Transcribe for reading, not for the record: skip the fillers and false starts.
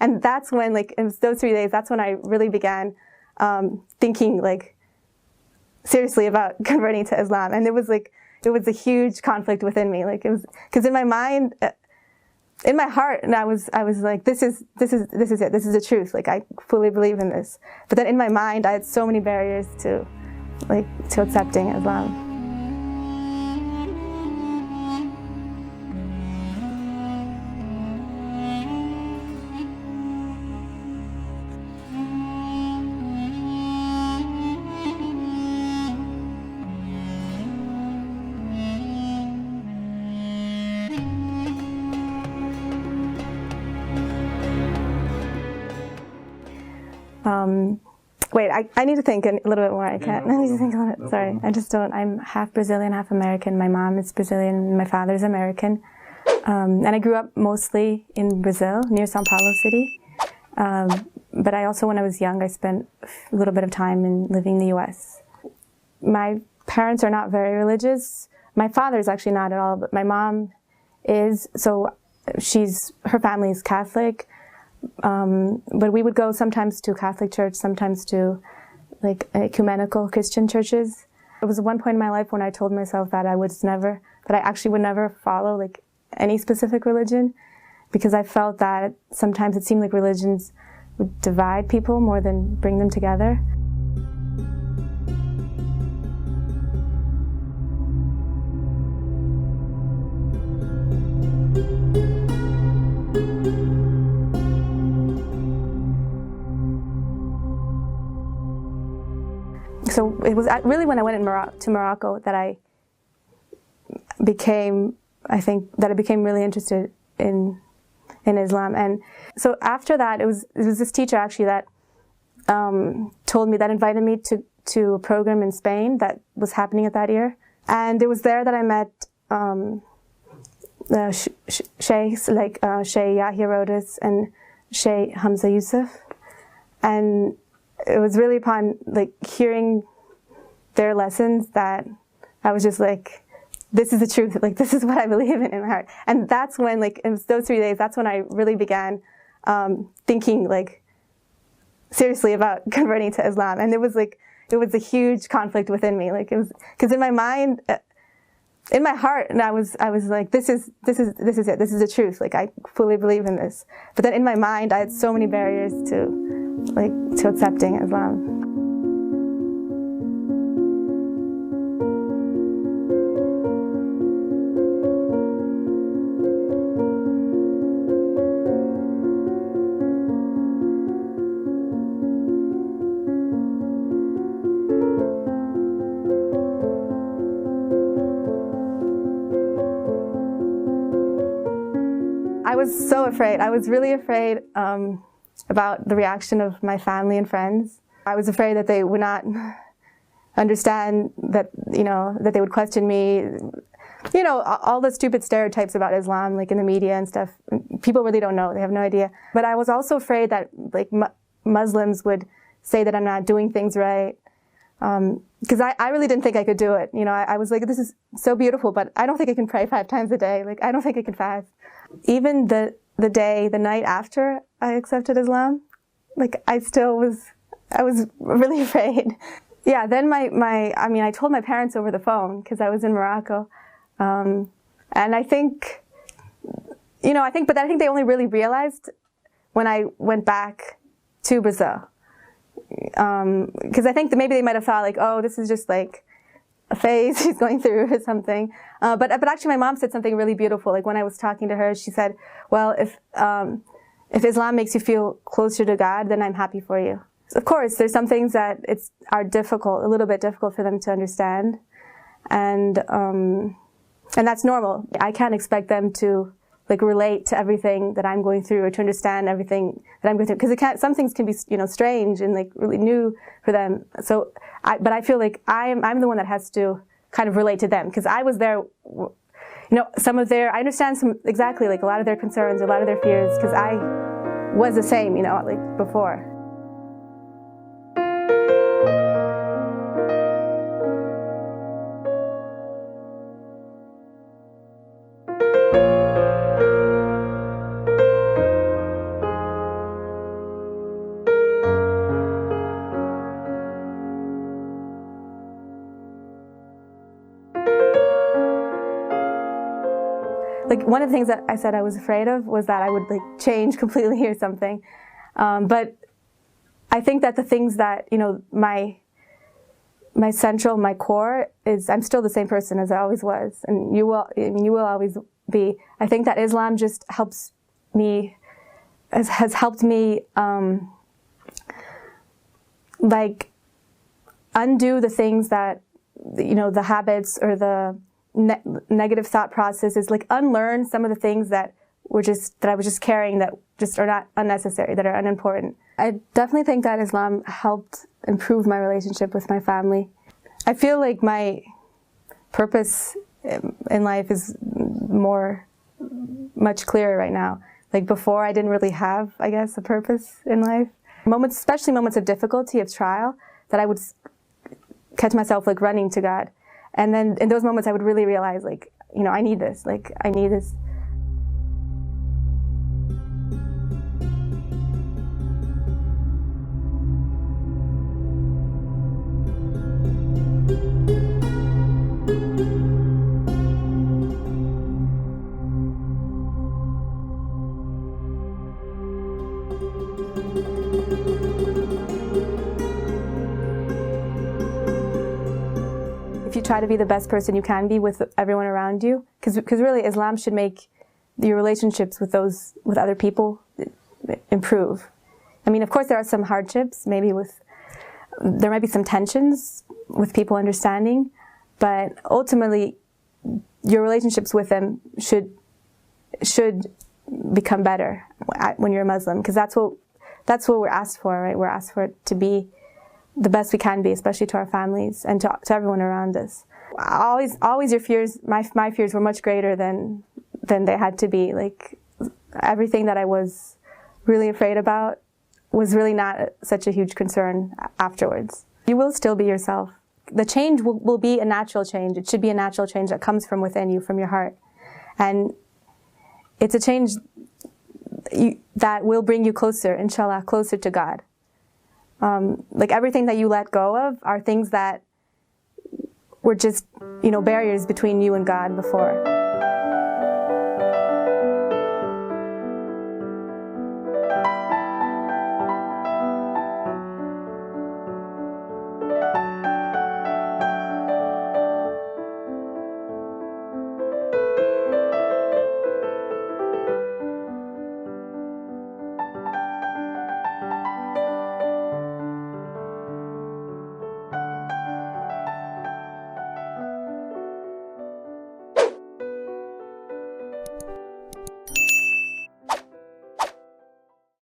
And that's when, like, in those 3 days, that's when I really began thinking, like, seriously about converting to Islam. And it was a huge conflict within me. Like, it was, because in my mind, in my heart, and I was like, this is it. This is the truth. Like, I fully believe in this. But then in my mind, I had so many barriers to accepting Islam. Wait, I need to think a little bit more. I can't. I need to think a little bit. Sorry, I just don't. I'm half Brazilian, half American. My mom is Brazilian, my father's American. And I grew up mostly in Brazil, near São Paulo city. But I also, when I was young, I spent a little bit of time living in the US. My parents are not very religious. My father's actually not at all, but my mom is. So her family is Catholic. But we would go sometimes to Catholic church, sometimes to like ecumenical Christian churches. It was one point in my life when I told myself that I actually would never follow like any specific religion, because I felt that sometimes it seemed like religions would divide people more than bring them together. So it was really when I went to Morocco that I became really interested in Islam. And so after that, it was this teacher actually that invited me to a program in Spain that was happening at that year. And it was there that I met sheikhs like Sheikh Yahya Rodis and Sheikh Hamza Yusuf. And it was really upon like hearing their lessons that I was just like, this is the truth. Like, this is what I believe in my heart. And that's when, like, in those 3 days, that's when I really began thinking like seriously about converting to Islam. And it was a huge conflict within me. Like, it was, because in my mind, in my heart, and I was like, this is it. This is the truth. Like, I fully believe in this. But then in my mind, I had so many barriers to accepting Islam. I was so afraid. I was really afraid about the reaction of my family and friends. I was afraid that they would not understand, that they would question me. All the stupid stereotypes about Islam, like in the media and stuff. People really don't know. They have no idea. But I was also afraid that like Muslims would say that I'm not doing things right. Because I really didn't think I could do it. I was like, this is so beautiful, but I don't think I can pray 5 times a day. Like, I don't think I can fast. Even the night after I accepted Islam, like, I was really afraid. Yeah, then I told my parents over the phone, because I was in Morocco. And I think they only really realized when I went back to Brazil. Because I think that maybe they might have thought like, oh, this is just like a phase he's going through or something. But actually my mom said something really beautiful. Like, when I was talking to her, she said, well, if Islam makes you feel closer to God, then I'm happy for you. Of course, there's some things that are difficult, a little bit difficult for them to understand. And that's normal. I can't expect them to like relate to everything that I'm going through, or to understand everything that I'm going through, because some things can be strange and like really new for them. So, but I feel like I'm the one that has to kind of relate to them, because I was there. I understand exactly like a lot of their concerns, a lot of their fears, because I was the same, like before. like one of the things that I said I was afraid of was that I would like change completely or something. But I think that the things that, you know, my core is I'm still the same person as I always was, and you will always be. I think that Islam just helps me, has helped me like undo the things that, you know, the habits or the negative thought process is, like unlearn some of the things that I was just carrying that just are not unnecessary, that are unimportant. I definitely think that Islam helped improve my relationship with my family. I feel like my purpose in life is much clearer right now. Like before, I didn't really have, I guess, a purpose in life. Moments, especially moments of difficulty, of trial, that I would catch myself like running to God. And then in those moments, I would really realize, like, you know, I need this. Like, I need this. If you try to be the best person you can be with everyone around you, because really Islam should make your relationships with other people improve. I mean, of course there are some hardships, there might be some tensions with people understanding, but ultimately your relationships with them should become better when you're a Muslim, because that's what we're asked for, right? We're asked for it to be the best we can be, especially to our families and to everyone around us. Always your fears, my fears were much greater than they had to be. Like everything that I was really afraid about was really not such a huge concern afterwards. You will still be yourself. The change will be a natural change. It should be a natural change that comes from within you, from your heart. And it's a change that will bring you closer, inshallah, closer to God. Like everything that you let go of are things that were just, you know, barriers between you and God before.